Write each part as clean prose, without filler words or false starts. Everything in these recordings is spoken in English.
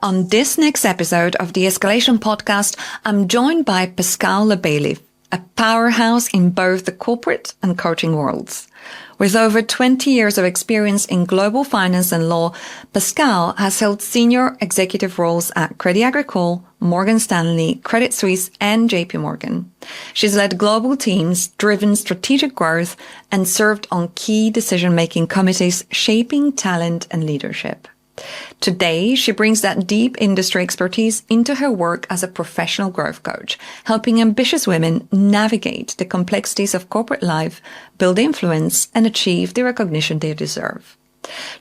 On this next episode of the Escalation Podcast, I'm joined by Pascale Lebaillif, a powerhouse in both the corporate and coaching worlds. With over 20 years of experience in global finance and law, Pascale has held senior executive roles at Crédit Agricole, Morgan Stanley, Credit Suisse, and JP Morgan. She's led global teams, driven strategic growth, and served on key decision-making committees shaping talent and leadership. Today, she brings that deep industry expertise into her work as a professional growth coach, helping ambitious women navigate the complexities of corporate life, build influence, and achieve the recognition they deserve.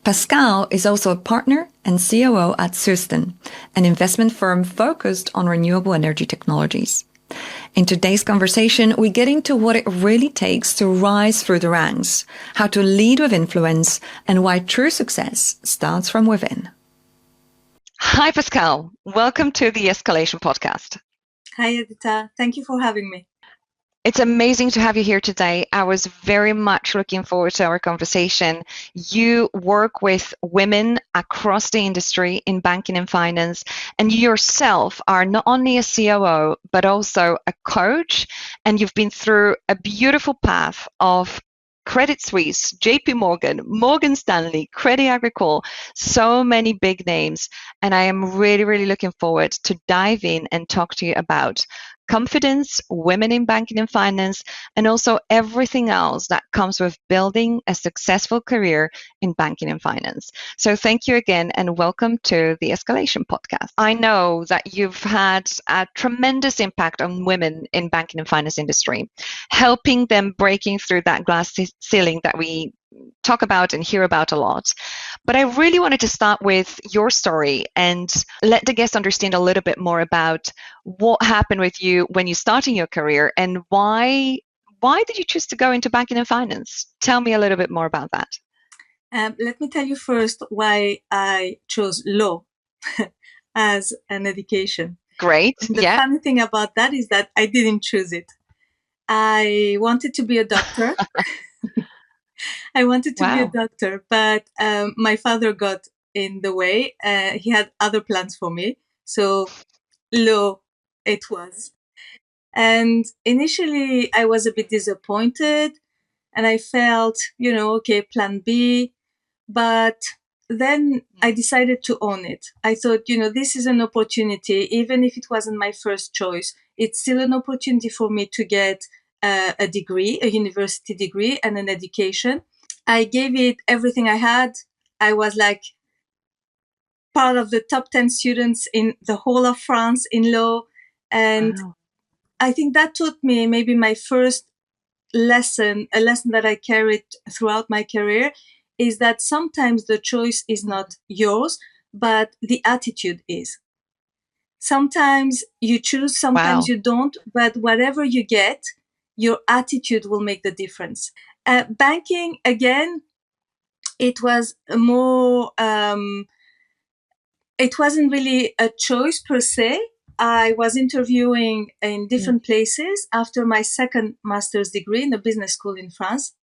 Pascale is also a partner and COO at Susten, an investment firm focused on renewable energy technologies. In today's conversation, we get into what it really takes to rise through the ranks, how to lead with influence, and why true success starts from within. Hi, Pascale. Welcome to the Escalation Podcast. Hi, Edita. Thank you for having me. It's amazing to have you here today. I was very much looking forward to our conversation. You work with women across the industry in banking and finance, and you yourself are not only a COO, but also a coach, and you've been through a beautiful path of Credit Suisse, JP Morgan, Morgan Stanley, Crédit Agricole, so many big names. And I am really looking forward to dive in and talk to you about confidence, women in banking and finance, and also everything else that comes with building a successful career in banking and finance. So thank you again and welcome to the Escalation Podcast. I know that you've had a tremendous impact on women in banking and finance industry, helping them breaking through that glass ceiling that we talk about and hear about a lot. But I really wanted to start with your story and let the guests understand a little bit more about what happened with you when you started your career and why did you choose to go into banking and finance? Tell me a little bit more about that. Let me tell you first why I chose law as an education. Great. The funny thing about that is that I didn't choose it. I wanted to be a doctor. I wanted to be a doctor, but my father got in the way. He had other plans for me. So law it was. And initially I was a bit disappointed and I felt, okay, plan B. But then I decided to own it. I thought, this is an opportunity. Even if it wasn't my first choice, it's still an opportunity for me to get a degree, a university degree and an education. I gave it everything I had. I was like part of the top 10 students in the whole of France in law. And I think that taught me maybe my first lesson, a lesson that I carried throughout my career, is that sometimes the choice is not yours, but the attitude is. Sometimes you choose, sometimes you don't, but whatever you get, your attitude will make the difference. Banking, again, it was more, it wasn't really a choice per se. I was interviewing in different places after my second master's degree in a business school in France.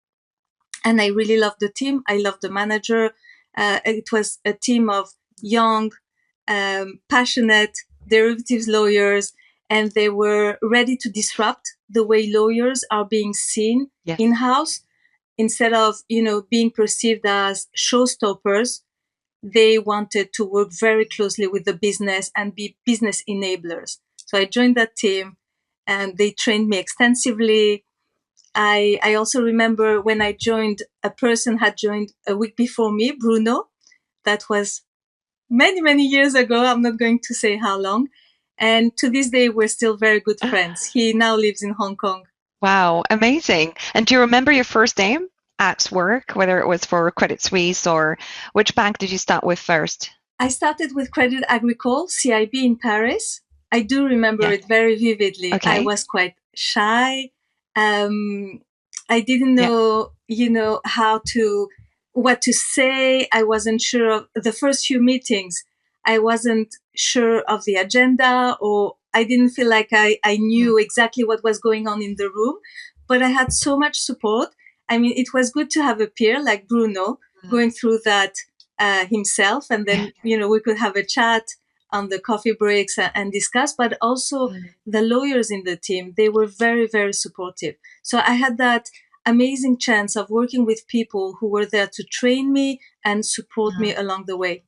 And I really loved the team. I loved the manager. It was a team of young, passionate derivatives lawyers, and they were ready to disrupt the way lawyers are being seen in-house. Instead of, being perceived as showstoppers, they wanted to work very closely with the business and be business enablers. So I joined that team and they trained me extensively. I also remember when I joined, a person had joined a week before me, Bruno. That was many years ago. I'm not going to say how long. And to this day, we're still very good friends. He now lives in Hong Kong. Wow, amazing. And do you remember your first name at work, whether it was for Credit Suisse or which bank did you start with first? I started with Crédit Agricole CIB in Paris. I do remember it very vividly. Okay. I was quite shy. I didn't know, what to say. I wasn't sure of the first few meetings. I wasn't sure of the agenda, or I didn't feel like I knew exactly what was going on in the room, but I had so much support. I mean, it was good to have a peer like Bruno going through that himself. And then, we could have a chat on the coffee breaks and discuss, but also the lawyers in the team, they were very, very supportive. So I had that amazing chance of working with people who were there to train me and support me along the way.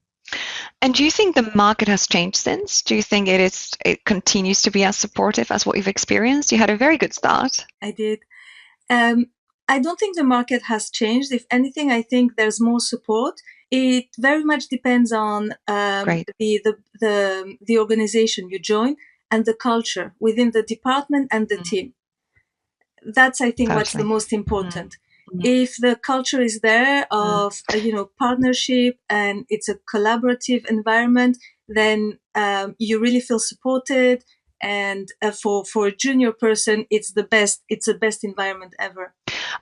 And do you think the market has changed since? Do you think it continues to be as supportive as what you've experienced? You had a very good start. I did. I don't think the market has changed. If anything, I think there's more support. It very much depends on the organization you join and the culture within the department and the team. That's, I think, what's the most important. If the culture is there of partnership and it's a collaborative environment, then you really feel supported. And for a junior person, it's the best environment ever.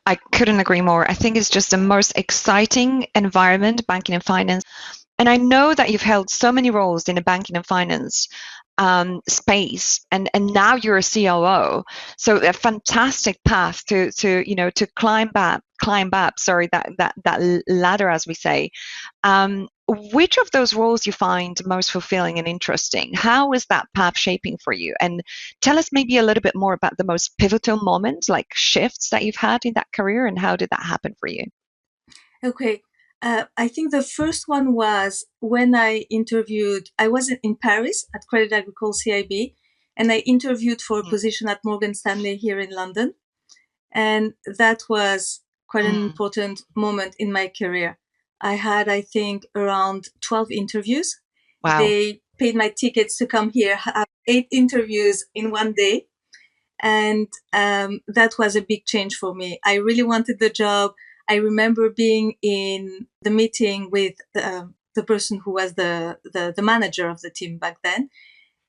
I couldn't agree more. I think it's just the most exciting environment, banking and finance. And I know that you've held so many roles in the banking and finance space, and now you're a COO. So a fantastic path to climb up that ladder, as we say. Which of those roles you find most fulfilling and interesting? How is that path shaping for you? And tell us maybe a little bit more about the most pivotal moments, like shifts that you've had in that career, and how did that happen for you? Okay. I think the first one was when I was in Paris at Crédit Agricole CIB, and I interviewed for a position at Morgan Stanley here in London. And that was quite an important moment in my career. I had, I think, around 12 interviews. Wow. They paid my tickets to come here, have 8 interviews in one day. And that was a big change for me. I really wanted the job. I remember being in the meeting with the person who was the manager of the team back then.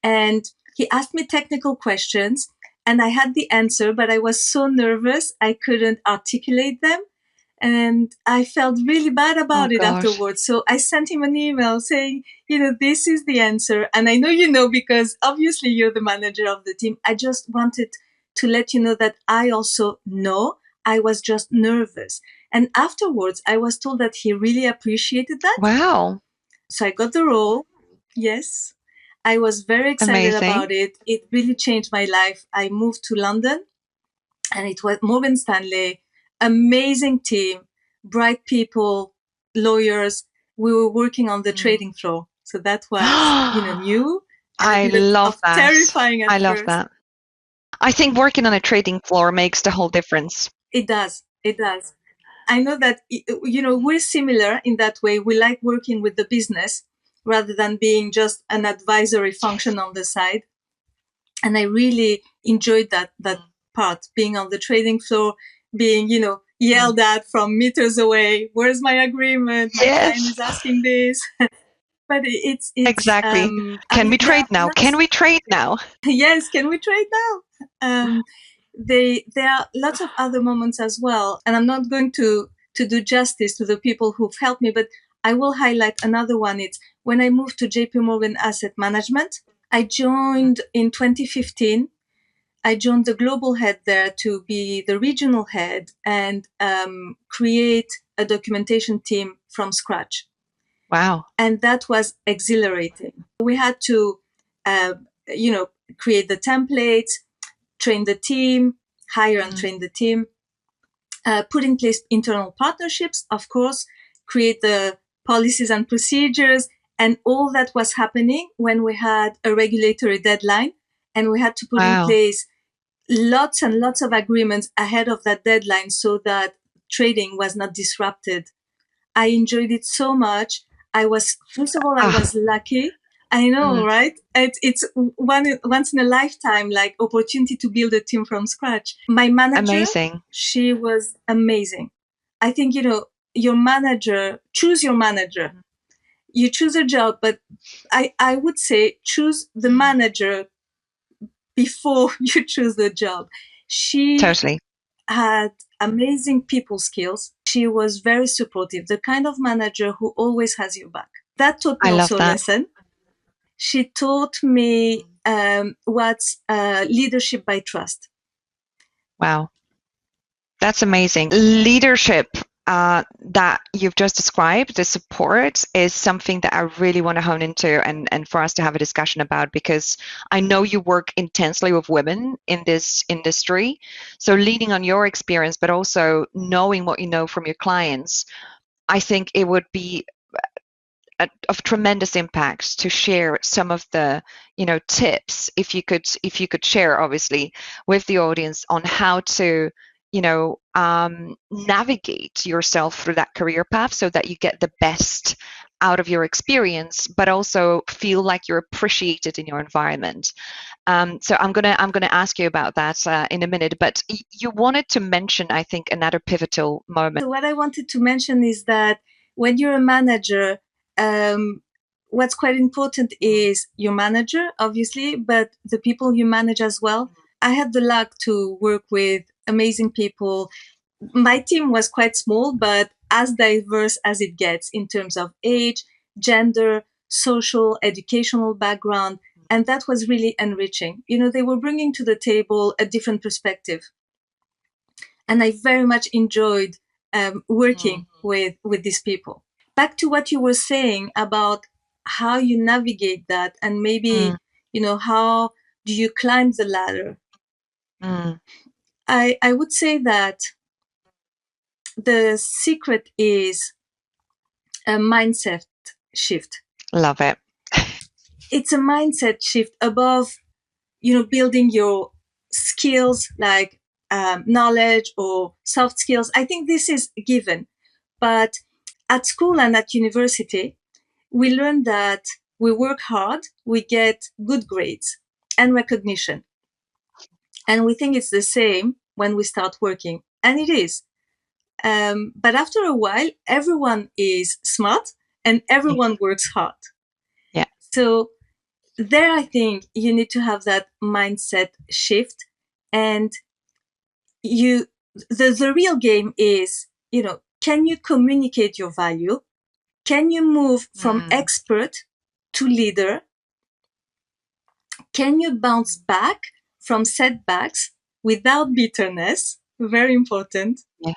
And he asked me technical questions and I had the answer, but I was so nervous I couldn't articulate them. And I felt really bad about it afterwards. So I sent him an email saying, this is the answer. And I know you know, because obviously you're the manager of the team. I just wanted to let you know that I also know. I was just nervous. And afterwards, I was told that he really appreciated that. Wow. So I got the role. Yes. I was very excited about it. It really changed my life. I moved to London and it was Morgan Stanley. Amazing team, bright people, lawyers. We were working on the trading floor. So that was, new. I love that. Terrifying at first. I love that. I think working on a trading floor makes the whole difference. It does. It does. I know that, we're similar in that way. We like working with the business rather than being just an advisory function on the side. And I really enjoyed that part, being on the trading floor, being, yelled at from meters away. Where's my agreement? My client is asking this. But it's exactly. Can we trade now? Can we trade now? Yes, can we trade now? There are lots of other moments as well. And I'm not going to do justice to the people who've helped me, but I will highlight another one. It's when I moved to JP Morgan Asset Management. I joined in 2015. I joined the global head there to be the regional head and create a documentation team from scratch. Wow. And that was exhilarating. We had to, create the templates, train the team, hire and train the team, put in place internal partnerships, of course, create the policies and procedures. And all that was happening when we had a regulatory deadline and we had to put in place lots and lots of agreements ahead of that deadline so that trading was not disrupted. I enjoyed it so much. First of all, I was lucky. I know, right? It's once in a lifetime, like opportunity to build a team from scratch. My manager, she was amazing. I think, your manager, choose your manager. You choose a job, but I would say choose the manager before you choose the job. She totally had amazing people skills. She was very supportive, the kind of manager who always has your back. That taught me also a lesson. She taught me what's leadership by trust. Wow. That's amazing. Leadership that you've just described, the support, is something that I really want to hone into and for us to have a discussion about, because I know you work intensely with women in this industry. So leaning on your experience, but also knowing what you know from your clients, I think it would be of tremendous impact to share some of the tips, if you could share, obviously, with the audience on how to navigate yourself through that career path so that you get the best out of your experience, but also feel like you're appreciated in your environment. So I'm gonna ask you about that in a minute, but you wanted to mention, I think, another pivotal moment. So what I wanted to mention is that when you're a manager, what's quite important is your manager, obviously, but the people you manage as well. I had the luck to work with amazing people. My team was quite small, but as diverse as it gets in terms of age, gender, social, educational background. And that was really enriching. They were bringing to the table a different perspective. And I very much enjoyed working with these people. Back to what you were saying about how you navigate that, and maybe, how do you climb the ladder? I would say that the secret is a mindset shift. Love it. It's a mindset shift above, building your skills like knowledge or soft skills. I think this is given. But at school and at university, we learn that we work hard, we get good grades and recognition. And we think it's the same when we start working. And it is. But after a while, everyone is smart and everyone works hard. Yeah. So there, I think you need to have that mindset shift. And the real game is, can you communicate your value? Can you move from expert to leader? Can you bounce back from setbacks without bitterness? Very important. Yes.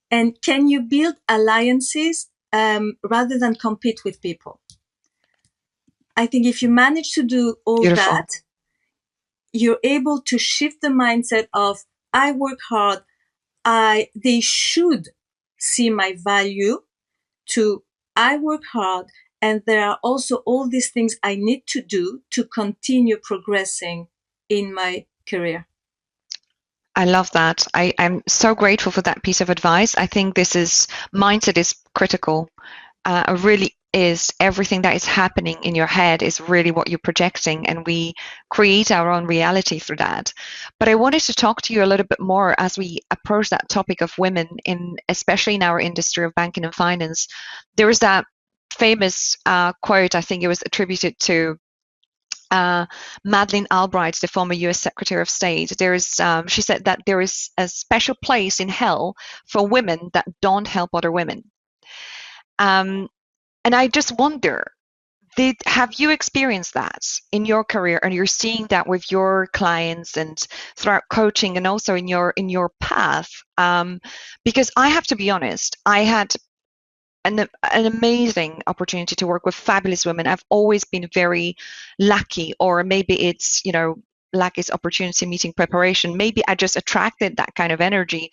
And can you build alliances rather than compete with people? I think if you manage to do all Beautiful. that, you're able to shift the mindset of, I work hard, they should see my value, to I work hard, and there are also all these things I need to do to continue progressing in my career. I love that. I'm so grateful for that piece of advice. I think mindset is critical. It really is. Everything that is happening in your head is really what you're projecting, and we create our own reality through that. But I wanted to talk to you a little bit more as we approach that topic of women, especially in our industry of banking and finance. There is that famous quote, I think it was attributed to Madeleine Albright, the former U.S. Secretary of State. She said that there is a special place in hell for women that don't help other women. And I just wonder, have you experienced that in your career, and you're seeing that with your clients and throughout coaching and also in your path? Because I have to be honest, I had an amazing opportunity to work with fabulous women. I've always been very lucky, or maybe it's, luck is opportunity meeting preparation. Maybe I just attracted that kind of energy.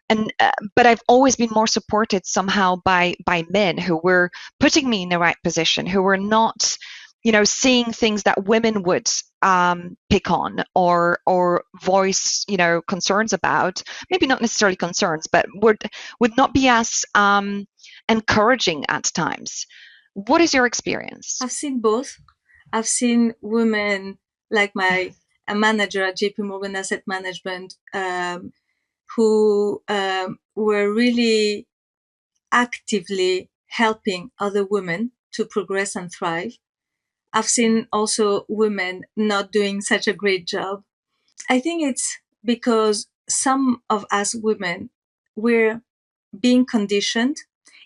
And but I've always been more supported somehow by men who were putting me in the right position, who were not, seeing things that women would pick on or voice, concerns about. Maybe not necessarily concerns, but would not be as encouraging at times. What is your experience? I've seen both. I've seen women like a manager at JP Morgan Asset Management who were really actively helping other women to progress and thrive. I've seen also women not doing such a great job. I think it's because some of us women, we're being conditioned.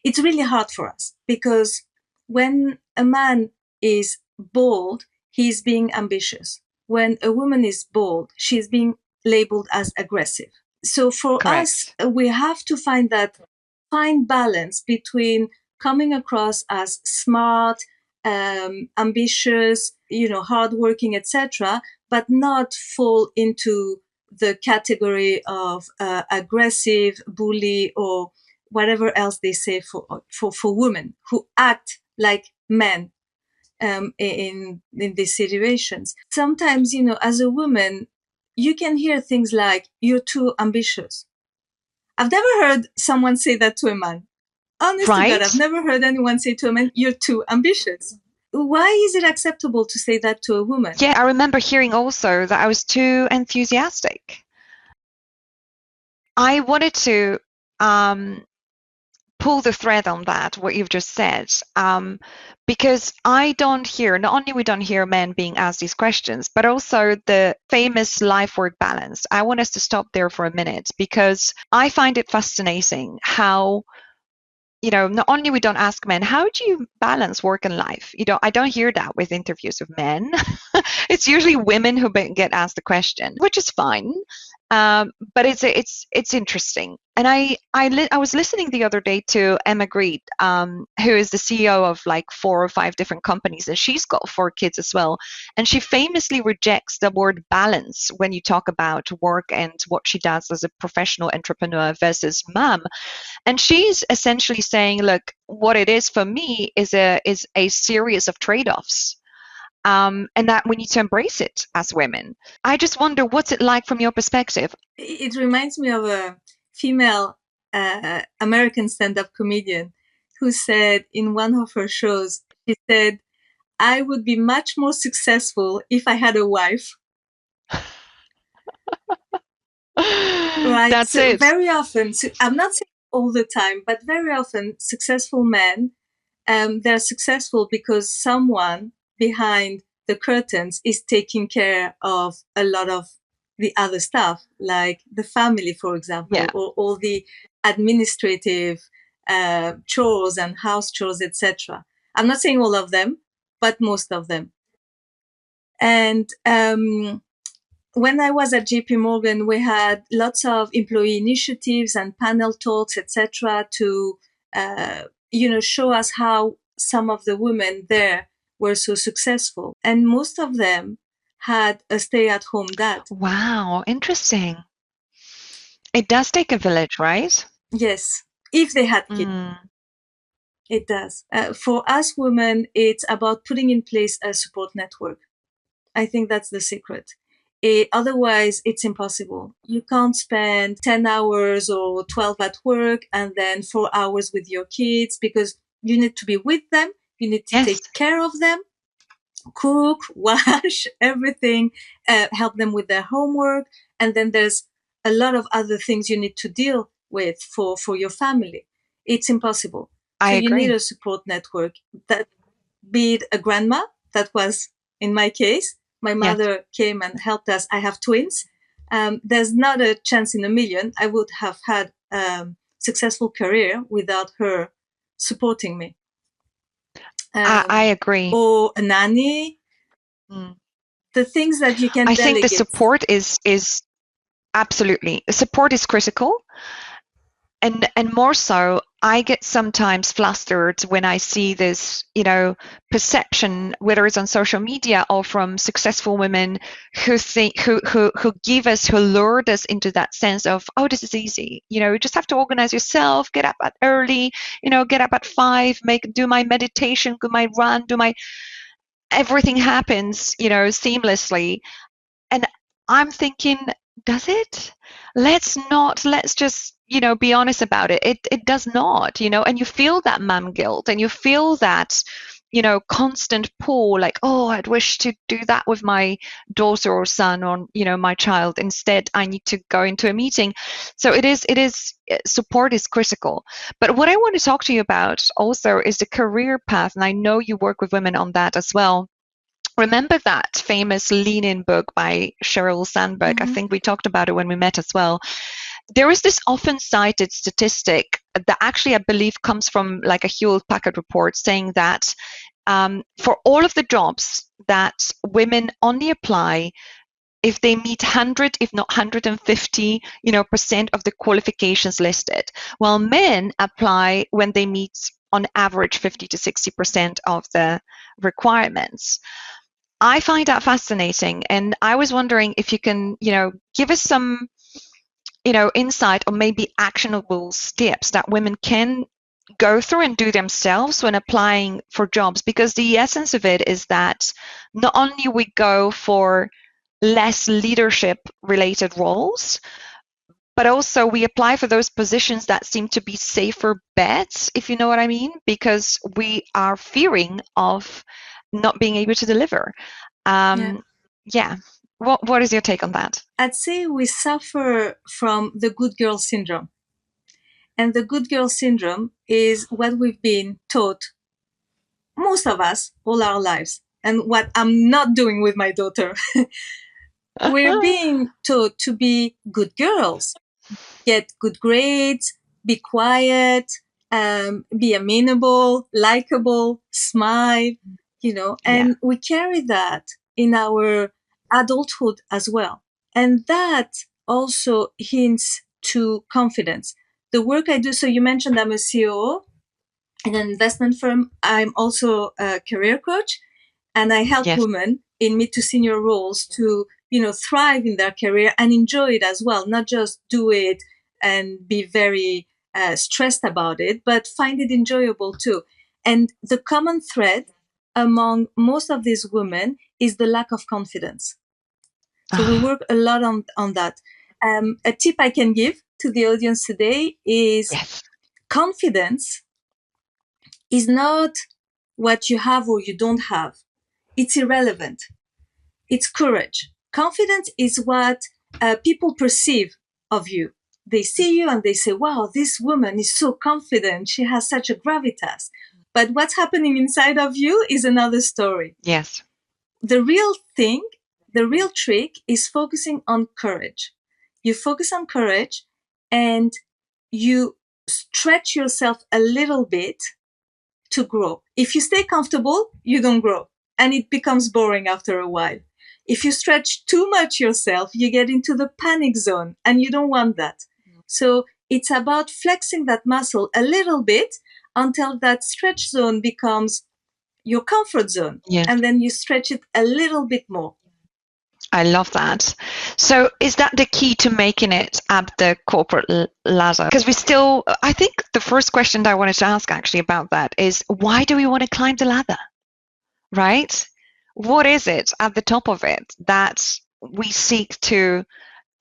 It's really hard for us because when a man is bold, he's being ambitious. When a woman is bold, she's being labeled as aggressive. So for Correct. us, we have to find that fine balance between coming across as smart, ambitious, hardworking, etc., but not fall into the category of aggressive, bully, or whatever else they say for women who act like men in these situations. Sometimes, as a woman, you can hear things like, "You're too ambitious." I've never heard someone say that to a man. Honest to God, I've never heard anyone say to a man, "You're too ambitious." Why is it acceptable to say that to a woman? Yeah, I remember hearing also that I was too enthusiastic. I wanted to pull the thread on that, what you've just said, because not only we don't hear men being asked these questions, but also the famous life work balance. I want us to stop there for a minute, because I find it fascinating how, not only we don't ask men, how do you balance work and life? I don't hear that with interviews with men. It's usually women who get asked the question, which is fine. But it's interesting. And I was listening the other day to Emma Grede, who is the CEO of like 4 or 5 different companies, and she's got 4 kids as well. And she famously rejects the word balance when you talk about work and what she does as a professional entrepreneur versus mom. And she's essentially saying, look, what it is for me is a series of trade-offs. And that we need to embrace it as women. I just wonder, what's it like from your perspective? It reminds me of a female American stand-up comedian who said in one of her shows, she said, "I would be much more successful if I had a wife." Right. That's it. Very often, I'm not saying all the time, but very often successful men, they're successful because someone behind the curtains is taking care of a lot of the other stuff, like the family, for example, or all the administrative chores and house chores, etc. I'm not saying all of them, but most of them. And when I was at JP Morgan, we had lots of employee initiatives and panel talks, etc., to show us how some of the women there were so successful, and most of them had a stay-at-home dad. Wow, interesting. It does take a village, right? Yes, if they had kids. It does. For us women, it's about putting in place a support network. I think that's the secret. Otherwise, it's impossible. You can't spend 10 hours or 12 at work and then 4 hours with your kids, because you need to be with them. You need to take care of them, cook, wash, everything, help them with their homework. And then there's a lot of other things you need to deal with for your family. It's impossible. I agree. You need a support network, that be it a grandma, that was in my case. My mother came and helped us. I have twins. There's not a chance in a million I would have had a successful career without her supporting me. I agree. Or a nanny. The things that you can delegate. I think the support is absolutely. Support is critical. And more so, I get sometimes flustered when I see this, perception, whether it's on social media or from successful women who lured us into that sense of, oh, this is easy. You just have to organize yourself, get up early, get up at 5, do my meditation, do my run, everything happens, seamlessly. And I'm thinking, does it? Let's just, be honest about it. It does not, and you feel that mom guilt, and you feel that, constant pull, like, oh, I'd wish to do that with my daughter or son or, my child. Instead, I need to go into a meeting. So it is support is critical. But what I want to talk to you about also is the career path. And I know you work with women on that as well. Remember that famous Lean In book by Sheryl Sandberg? I think we talked about it when we met as well. There is this often cited statistic that actually I believe comes from like a Hewlett-Packard report, saying that for all of the jobs that women only apply if they meet 100, if not 150, percent of the qualifications listed, while men apply when they meet on average 50 to 60% of the requirements. I find that fascinating, and I was wondering if you can, give us some, insight or maybe actionable steps that women can go through and do themselves when applying for jobs, because the essence of it is that not only we go for less leadership related roles, but also we apply for those positions that seem to be safer bets, if you know what I mean, because we are fearing of not being able to deliver. Yeah. What is your take on that? I'd say we suffer from the good girl syndrome. And the good girl syndrome is what we've been taught, most of us, all our lives, and what I'm not doing with my daughter. We're being taught to be good girls, get good grades, be quiet, be amenable, likable, smile, and we carry that in our adulthood as well. And that also hints to confidence. The work I do, so you mentioned I'm a COO in an investment firm. I'm also a career coach, and I help women in mid to senior roles to, thrive in their career and enjoy it as well, not just do it and be very stressed about it, but find it enjoyable too. And the common thread among most of these women is the lack of confidence. So we work a lot on that. A tip I can give to the audience today is confidence is not what you have or you don't have. It's irrelevant. It's courage. Confidence is what people perceive of you. They see you and they say, wow, this woman is so confident. She has such a gravitas. But what's happening inside of you is another story. Yes. The real thing, the real trick is focusing on courage. You focus on courage and you stretch yourself a little bit to grow. If you stay comfortable, you don't grow, and it becomes boring after a while. If you stretch too much yourself, you get into the panic zone, and you don't want that. So it's about flexing that muscle a little bit until that stretch zone becomes your comfort zone. And then you stretch it a little bit more. I love that. So is that the key to making it up the corporate ladder? Because I think the first question that I wanted to ask actually about that is, why do we want to climb the ladder, right? What is it at the top of it that we seek to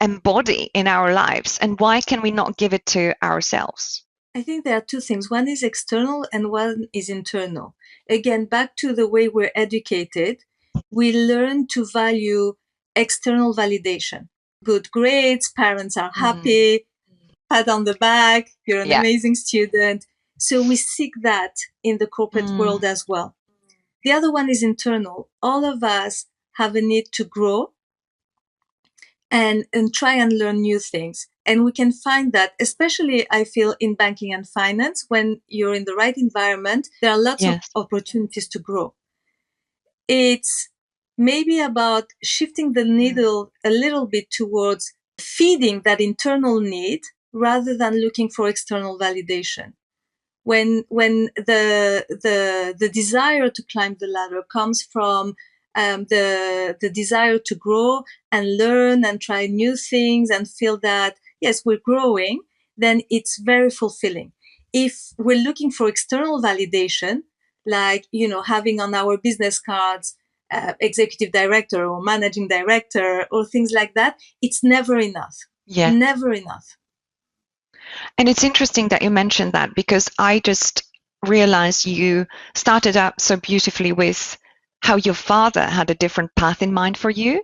embody in our lives, and why can we not give it to ourselves? I think there are two things. One is external and one is internal. Again, back to the way we're educated, we learn to value external validation. Good grades, parents are happy, pat on the back, you're an amazing student. So we seek that in the corporate world as well. The other one is internal. All of us have a need to grow and try and learn new things. And we can find that, especially I feel in banking and finance, when you're in the right environment, there are lots of opportunities to grow. It's maybe about shifting the needle a little bit towards feeding that internal need rather than looking for external validation. When the desire to climb the ladder comes from the desire to grow and learn and try new things and feel that, yes, we're growing, then it's very fulfilling. If we're looking for external validation, like, having on our business cards, executive director or managing director or things like that, it's never enough. Never enough. And it's interesting that you mentioned that, because I just realized you started out so beautifully with how your father had a different path in mind for you.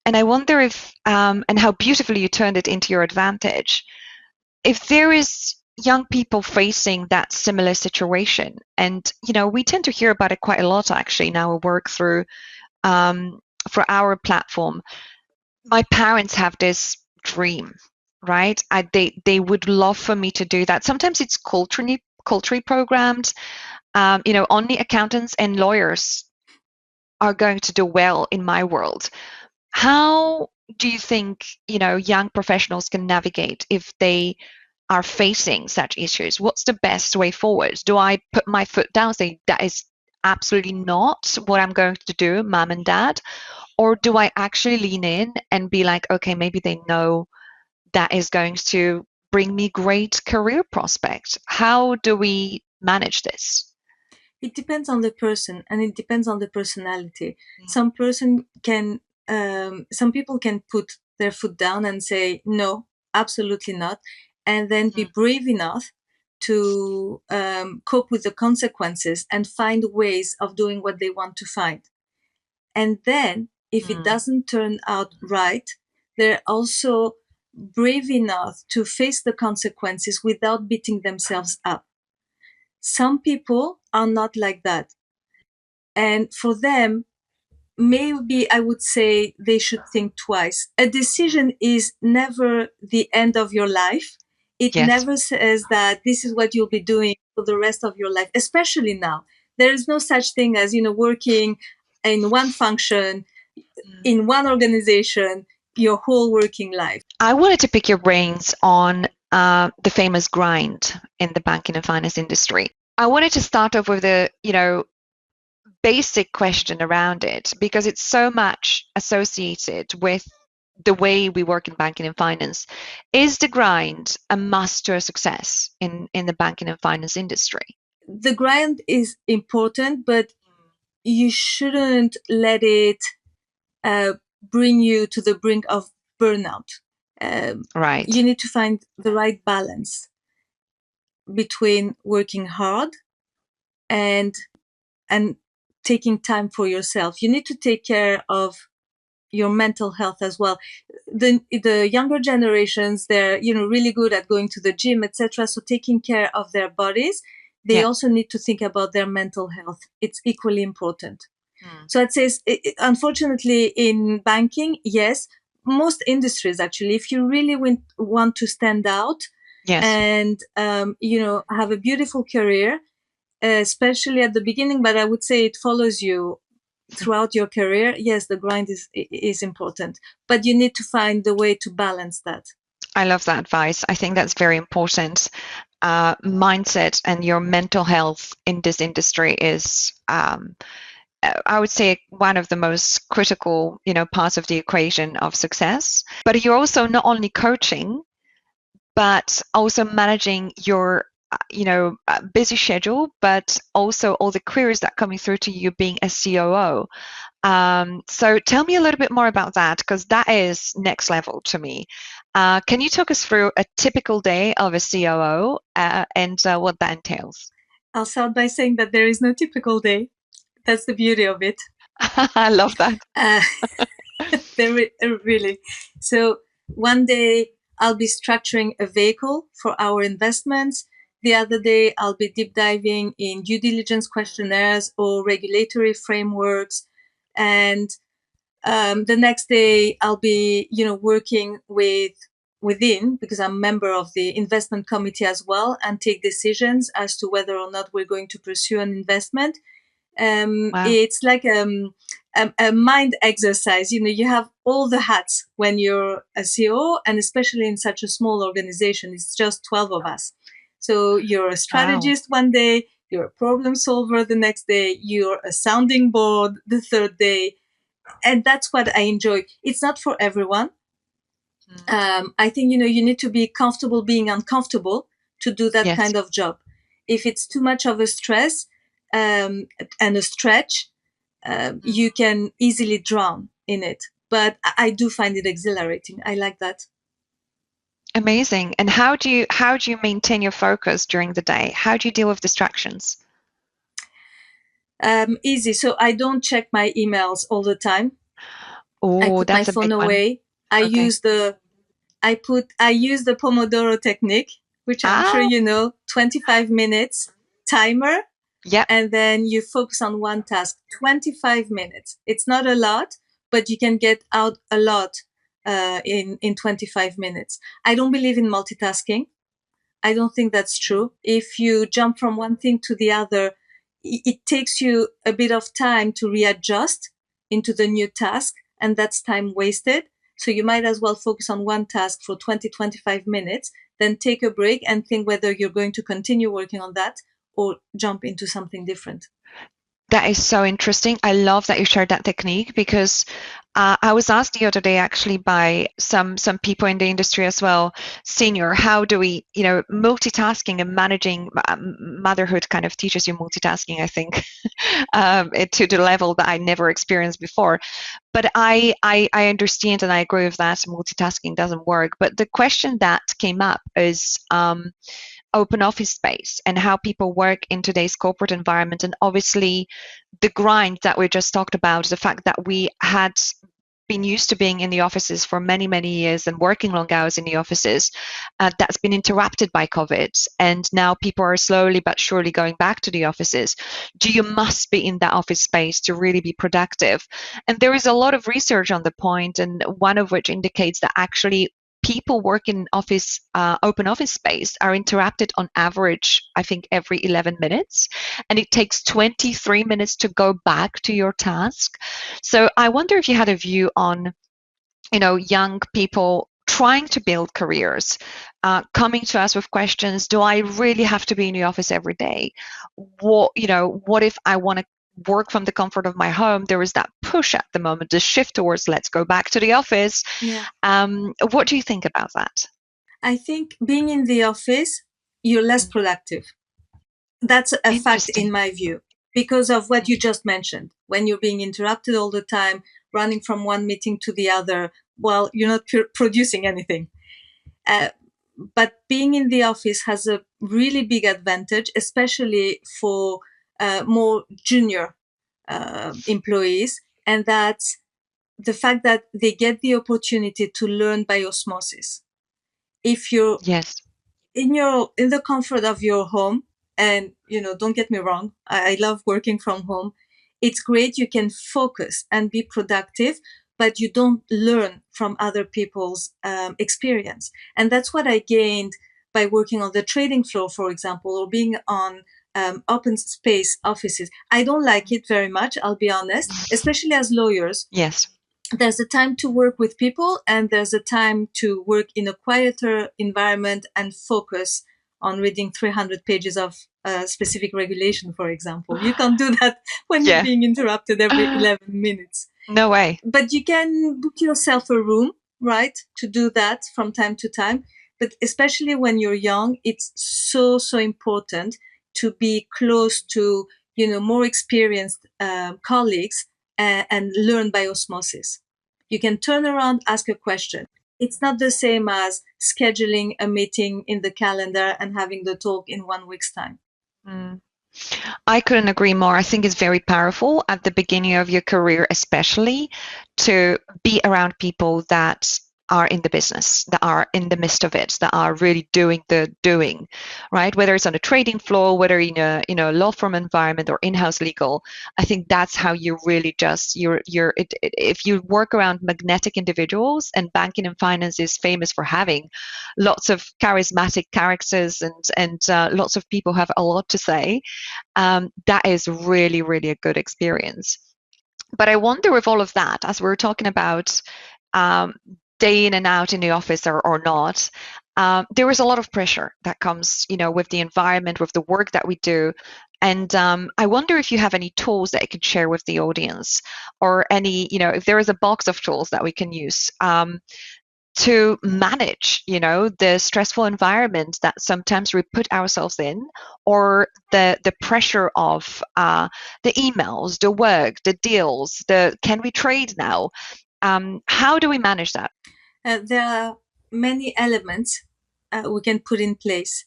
And I wonder if, and how beautifully you turned it into your advantage. If there is young people facing that similar situation, and, we tend to hear about it quite a lot actually in our work through, for our platform. My parents have this dream, right? They would love for me to do that. Sometimes it's culturally programmed. Only accountants and lawyers are going to do well in my world. How do you think, young professionals can navigate if they are facing such issues? What's the best way forward? Do I put my foot down, say that is absolutely not what I'm going to do, mom and dad? Or do I actually lean in and be like, okay, maybe they know that is going to bring me great career prospects? How do we manage this? It depends on the person and it depends on the personality. Some people can put their foot down and say, no, absolutely not. And then be brave enough to cope with the consequences and find ways of doing what they want to find. And then if it doesn't turn out right, they're also brave enough to face the consequences without beating themselves up. Some people are not like that. And for them, maybe I would say they should think twice. A decision is never the end of your life. It never says that this is what you'll be doing for the rest of your life, especially now. There is no such thing as, working in one function, in one organization, your whole working life. I wanted to pick your brains on the famous grind in the banking and finance industry. I wanted to start off with a, basic question around it because it's so much associated with the way we work in banking and finance. Is the grind a must to a success in the banking and finance industry? The grind is important, but you shouldn't let it bring you to the brink of burnout. Right. You need to find the right balance between working hard and taking time for yourself. You need to take care of your mental health as well. The younger generations, they're really good at going to the gym, etc. So taking care of their bodies, they also need to think about their mental health. It's equally important. So I'd say, unfortunately, in banking, yes, most industries actually, if you really want to stand out and have a beautiful career, especially at the beginning, but I would say it follows you throughout your career. Yes, the grind is important, but you need to find the way to balance that. I love that advice. I think that's very important. Mindset and your mental health in this industry is, I would say, one of the most critical, parts of the equation of success. But you're also not only coaching, but also managing your busy schedule, but also all the queries that are coming through to you being a COO. So tell me a little bit more about that, because that is next level to me. Can you talk us through a typical day of a COO and what that entails? I'll start by saying that there is no typical day. That's the beauty of it. I love that. Really. So one day I'll be structuring a vehicle for our investments. The other day I'll be deep diving in due diligence questionnaires or regulatory frameworks. And the next day I'll be, working within, because I'm a member of the investment committee as well, and take decisions as to whether or not we're going to pursue an investment. Wow. It's like a mind exercise. You have all the hats when you're a CEO, and especially in such a small organization, it's just 12 of us. So you're a strategist one day, you're a problem solver the next day, you're a sounding board the third day. And that's what I enjoy. It's not for everyone. I think, you need to be comfortable being uncomfortable to do that kind of job. If it's too much of a stress and a stretch, you can easily drown in it. But I do find it exhilarating. I like that. Amazing. And how do you maintain your focus during the day? How do you deal with distractions? Easy. So I don't check my emails all the time. Oh, I put my phone away. I use the Pomodoro technique, which I'm sure you know, 25 minutes timer. And then you focus on one task, 25 minutes. It's not a lot, but you can get out a lot in 25 minutes. I don't believe in multitasking. I don't think that's true. If you jump from one thing to the other, it takes you a bit of time to readjust into the new task. and that's time wasted. So you might as well focus on one task for 20, 25 minutes, then take a break and think whether you're going to continue working on that or jump into something different. That is so interesting. I love that you shared that technique, because I was asked the other day actually by some people in the industry as well, senior, how do we, multitasking and managing motherhood kind of teaches you multitasking, I think, to the level that I never experienced before. But I understand and I agree with that. Multitasking doesn't work. But the question that came up is open office space and how people work in today's corporate environment. And obviously the grind that we just talked about, the fact that we had been used to being in the offices for many, many years and working long hours in the offices, that's been interrupted by COVID. And now people are slowly but surely going back to the offices. You must be in that office space to really be productive. And there is a lot of research on the point, and one of which indicates that actually people work in office, open office space are interrupted on average, I think, every 11 minutes. And it takes 23 minutes to go back to your task. So I wonder if you had a view on, young people trying to build careers, coming to us with questions, do I really have to be in the office every day? What if I want to work from the comfort of my home? There is that push at the moment, the shift towards let's go back to the office. Yeah. What do you think about that? I think being in the office, you're less productive. That's a fact in my view, because of what you just mentioned. When you're being interrupted all the time, running from one meeting to the other, well, you're not producing anything. But being in the office has a really big advantage, especially for more junior employees, and that's the fact that they get the opportunity to learn by osmosis. If you're in the comfort of your home, and don't get me wrong, I love working from home. It's great, you can focus and be productive, but you don't learn from other people's experience. And that's what I gained by working on the trading floor, for example, or being on open space offices. I don't like it very much, I'll be honest, especially as lawyers. Yes. There's a time to work with people, and there's a time to work in a quieter environment and focus on reading 300 pages of specific regulation, for example. You can't do that when you're being interrupted every 11 minutes. No way. But you can book yourself a room, right, to do that from time to time. But especially when you're young, it's so, so important to be close to, more experienced colleagues and learn by osmosis. You can turn around, ask a question. It's not the same as scheduling a meeting in the calendar and having the talk in 1 week's time. I couldn't agree more. I think it's very powerful at the beginning of your career, especially, to be around people that are in the business, that are in the midst of it, that are really doing the doing, right? Whether it's on a trading floor, whether in a law firm environment or in-house legal, I think that's how you really just if you work around magnetic individuals, and banking and finance is famous for having lots of charismatic characters and lots of people have a lot to say, that is really, really a good experience. But I wonder with all of that, as we're talking about day in and out in the office or not, there is a lot of pressure that comes, with the environment, with the work that we do. And I wonder if you have any tools that you could share with the audience, or any, if there is a box of tools that we can use to manage, the stressful environment that sometimes we put ourselves in, or the pressure of the emails, the work, the deals, can we trade now? How do we manage that? There are many elements we can put in place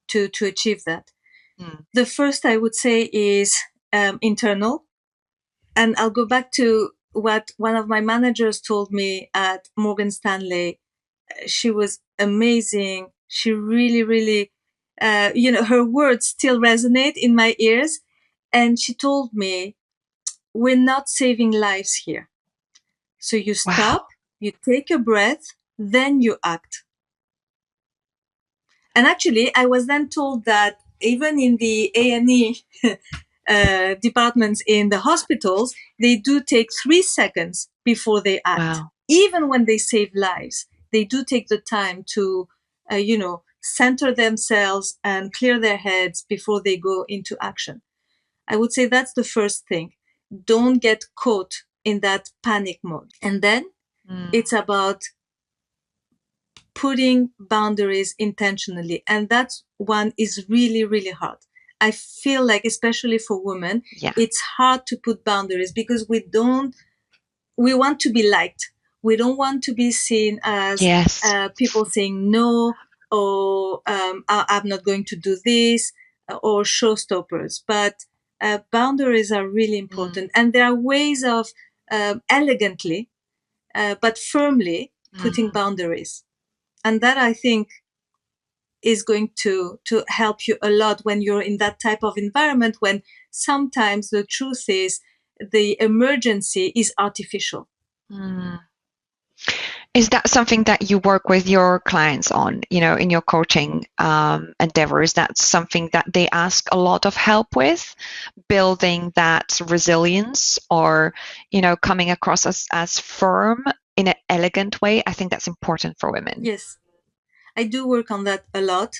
to achieve that. The first, I would say, is internal. And I'll go back to what one of my managers told me at Morgan Stanley. She was amazing. She really, really, her words still resonate in my ears. And she told me, we're not saving lives here. So you stop, you take a breath, then you act. And actually, I was then told that even in the A&E departments in the hospitals, they do take 3 seconds before they act. Wow. Even when they save lives, they do take the time to, center themselves and clear their heads before they go into action. I would say that's the first thing. Don't get caught in that panic mode. And then it's about putting boundaries intentionally. And that one is really, really hard. I feel like, especially for women, it's hard to put boundaries because we want to be liked. We don't want to be seen as people saying no, or I'm not going to do this, or showstoppers. But boundaries are really important. And there are ways of elegantly, but firmly putting boundaries. And that, I think, is going to help you a lot when you're in that type of environment, when sometimes the truth is the emergency is artificial. Is that something that you work with your clients on, in your coaching endeavor? Is that something that they ask a lot of help with, building that resilience, or, coming across as firm in an elegant way? I think that's important for women. Yes, I do work on that a lot.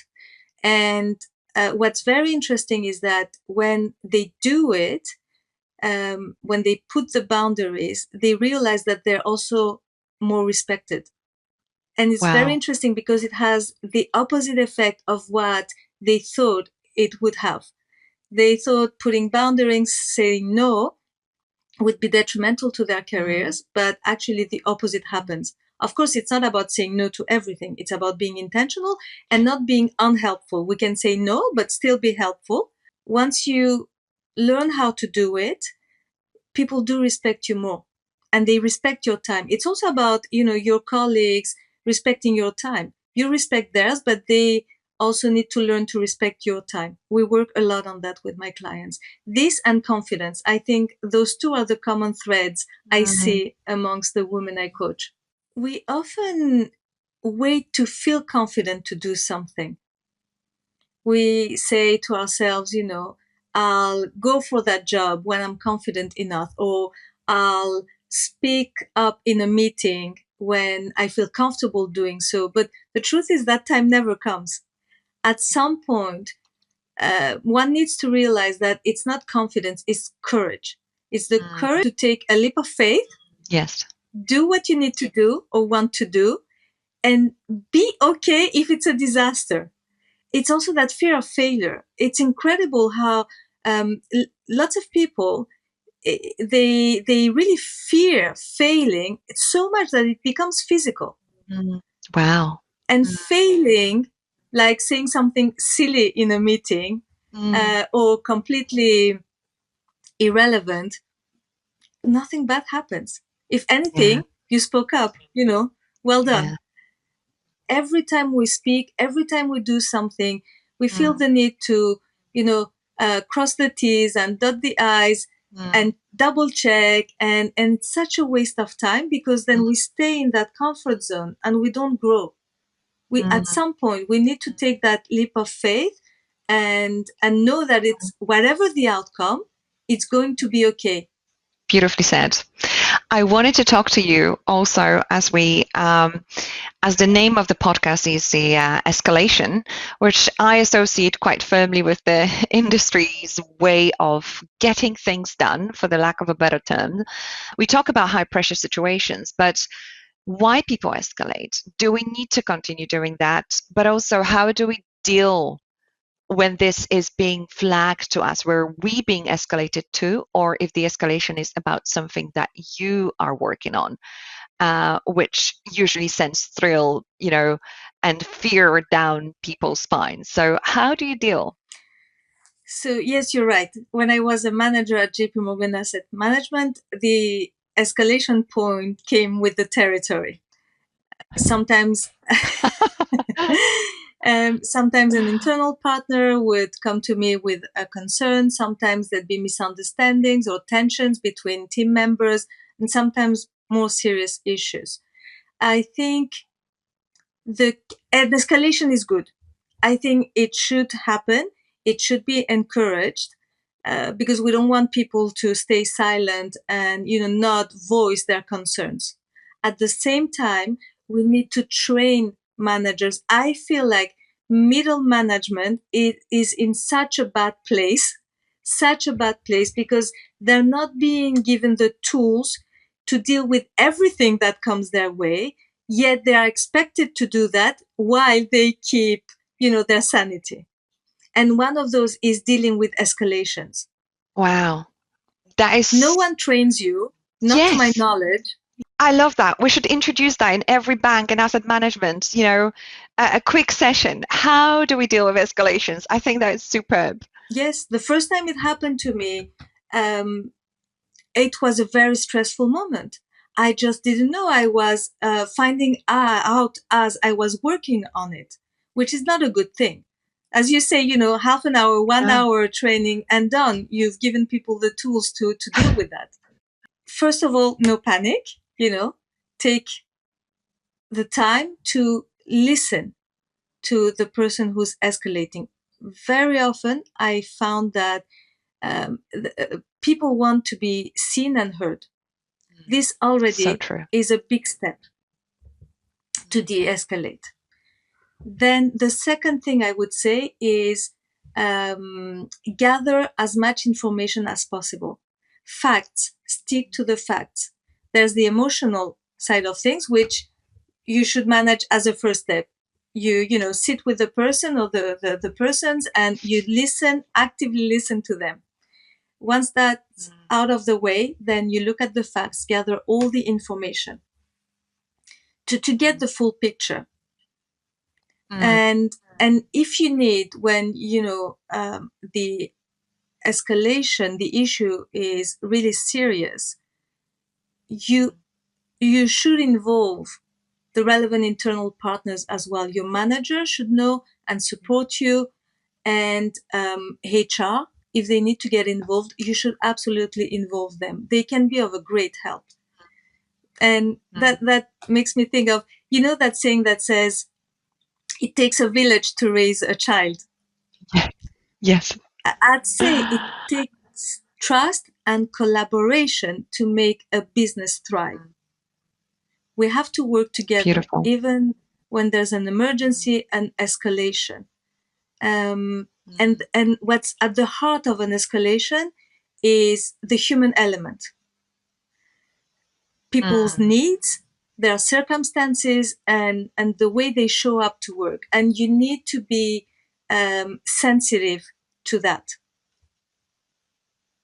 And what's very interesting is that when they do it, when they put the boundaries, they realize that they're also more respected. And it's very interesting because it has the opposite effect of what they thought it would have. They thought putting boundaries, saying no, would be detrimental to their careers, but actually the opposite happens. Of course, it's not about saying no to everything. It's about being intentional and not being unhelpful. We can say no, but still be helpful. Once you learn how to do it, people do respect you more, and they respect your time. It's also about, your colleagues respecting your time. You respect theirs, but they also need to learn to respect your time. We work a lot on that with my clients. This and confidence, I think those two are the common threads I see amongst the women I coach. We often wait to feel confident to do something. We say to ourselves, I'll go for that job when I'm confident enough, or I'll speak up in a meeting when I feel comfortable doing so. But the truth is that time never comes. At some point, one needs to realize that it's not confidence, it's courage. It's the courage to take a leap of faith. Yes. Do what you need to do or want to do, and be okay if it's a disaster. It's also that fear of failure. It's incredible how lots of people, they really fear failing so much that it becomes physical. Wow. And failing, like saying something silly in a meeting, or completely irrelevant, nothing bad happens. If anything, you spoke up, well done. Every time we speak, every time we do something, we feel the need to, cross the T's and dot the I's and double check. And it's such a waste of time, because then we stay in that comfort zone and we don't grow. At some point, we need to take that leap of faith and know that it's whatever the outcome, it's going to be okay. Beautifully said. I wanted to talk to you also as we, as the name of the podcast is the Escalation, which I associate quite firmly with the industry's way of getting things done, for the lack of a better term. We talk about high pressure situations, but why people escalate? Do we need to continue doing that? But also, how do we deal when this is being flagged to us? Were we being escalated to, or if the escalation is about something that you are working on, which usually sends thrill, and fear down people's spines. So how do you deal? So yes, you're right. When I was a manager at JP Morgan Asset Management, the escalation point came with the territory. Sometimes sometimes an internal partner would come to me with a concern. Sometimes there'd be misunderstandings or tensions between team members, and sometimes more serious issues. I think the escalation is good. I think it should happen. It should be encouraged. because we don't want people to stay silent and, not voice their concerns. At the same time, we need to train managers. I feel like middle management is in such a bad place because they're not being given the tools to deal with everything that comes their way, yet they are expected to do that while they keep, their sanity. And one of those is dealing with escalations. Wow. That is... No one trains you, not to my knowledge. I love that. We should introduce that in every bank and asset management, a quick session. How do we deal with escalations? I think that is superb. Yes, the first time it happened to me, it was a very stressful moment. I just didn't know. I was finding out as I was working on it, which is not a good thing. As you say, half an hour, 1 hour training and done. You've given people the tools to deal with that. First of all, no panic, take the time to listen to the person who's escalating. Very often I found that people want to be seen and heard. This already is a big step to de-escalate. Then the second thing I would say is gather as much information as possible. Facts, stick to the facts. There's the emotional side of things, which you should manage as a first step. You sit with the person or the persons and you actively listen to them. Once that's out of the way, then you look at the facts, gather all the information to get the full picture. And if you need, when the escalation, the issue is really serious, you should involve the relevant internal partners as well. Your manager should know and support you, and HR, if they need to get involved, you should absolutely involve them. They can be of a great help. And that makes me think of, that saying that says, it takes a village to raise a child. Yes. I'd say it takes trust and collaboration to make a business thrive. We have to work together, even when there's an emergency and escalation. And what's at the heart of an escalation is the human element. People's needs, their circumstances, and the way they show up to work. And you need to be sensitive to that.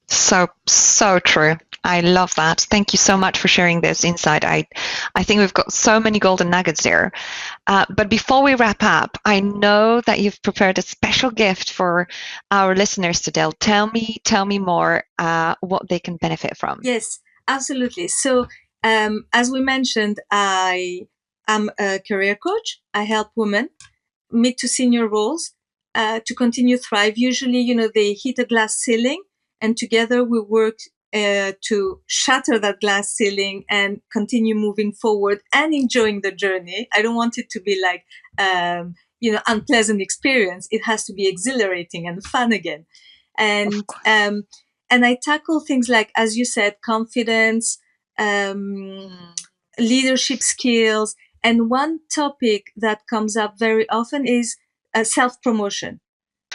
So true. I love that. Thank you so much for sharing this insight. I think we've got so many golden nuggets there. But before we wrap up, I know that you've prepared a special gift for our listeners today. Tell me more what they can benefit from. Yes, absolutely. So as we mentioned, I am a career coach. I help women mid to senior roles to continue thrive. Usually, they hit a glass ceiling, and together we work to shatter that glass ceiling and continue moving forward and enjoying the journey. I don't want it to be like, unpleasant experience. It has to be exhilarating and fun again. And I tackle things like, as you said, confidence, leadership skills. And one topic that comes up very often is self-promotion.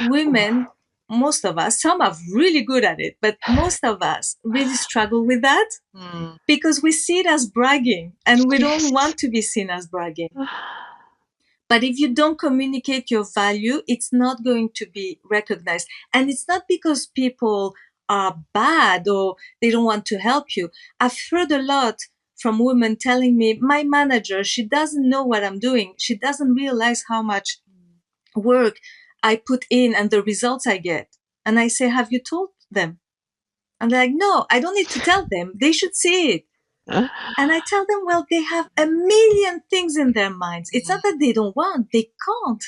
Women, most of us, some are really good at it, but most of us really struggle with that because we see it as bragging, and we don't want to be seen as bragging. But if you don't communicate your value, it's not going to be recognized. And it's not because people are bad or they don't want to help you. I've heard a lot from women telling me, my manager, she doesn't know what I'm doing. She doesn't realize how much work I put in and the results I get. And I say, have you told them? And they're like, no, I don't need to tell them. They should see it. And I tell them, well, they have a million things in their minds. It's not that they don't want, they can't.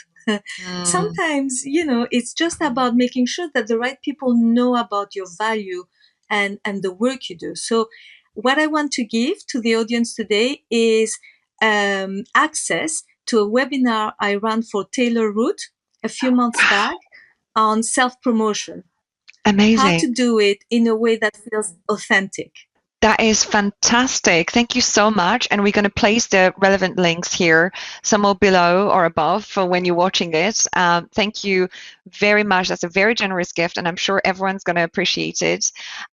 Sometimes, it's just about making sure that the right people know about your value and the work you do. So what I want to give to the audience today is access to a webinar I ran for Taylor Root a few months back on self-promotion. Amazing. How to do it in a way that feels authentic. That is fantastic. Thank you so much. And we're going to place the relevant links here, somewhere below or above for when you're watching this. Thank you very much. That's a very generous gift, and I'm sure everyone's going to appreciate it.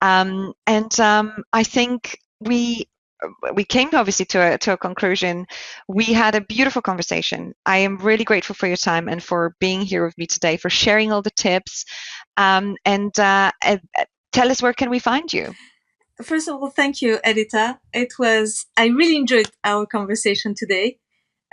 I think we came obviously to a conclusion. We had a beautiful conversation. I am really grateful for your time and for being here with me today, for sharing all the tips. Tell us, where can we find you? First of all, thank you, Edita. I really enjoyed our conversation today.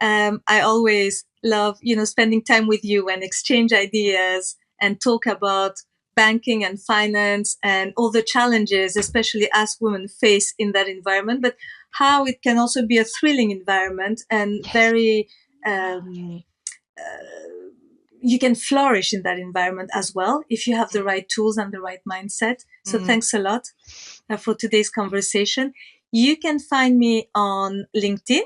I always love, spending time with you and exchange ideas and talk about banking and finance and all the challenges, especially as women face in that environment, but how it can also be a thrilling environment and very, you can flourish in that environment as well if you have the right tools and the right mindset. So thanks a lot for today's conversation. You can find me on LinkedIn,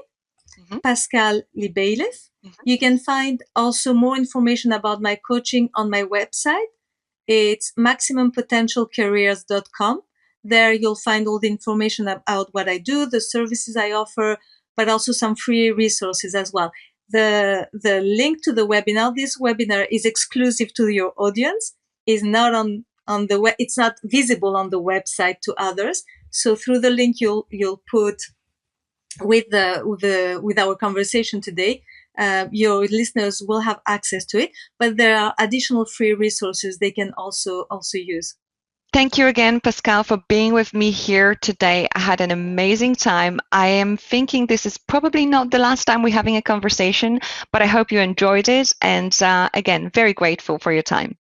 Pascale Lebaillif. You can find also more information about my coaching on my website. It's maximumpotentialcareers.com. There you'll find all the information about what I do, the services I offer, but also some free resources as well. The link to the webinar, this webinar is exclusive to your audience, is not on the web, it's not visible on the website to others. So through the link you'll put with our conversation today, your listeners will have access to it, but there are additional free resources they can also use. Thank you again, Pascale, for being with me here today. I had an amazing time. I am thinking this is probably not the last time we're having a conversation, but I hope you enjoyed it. And again, very grateful for your time.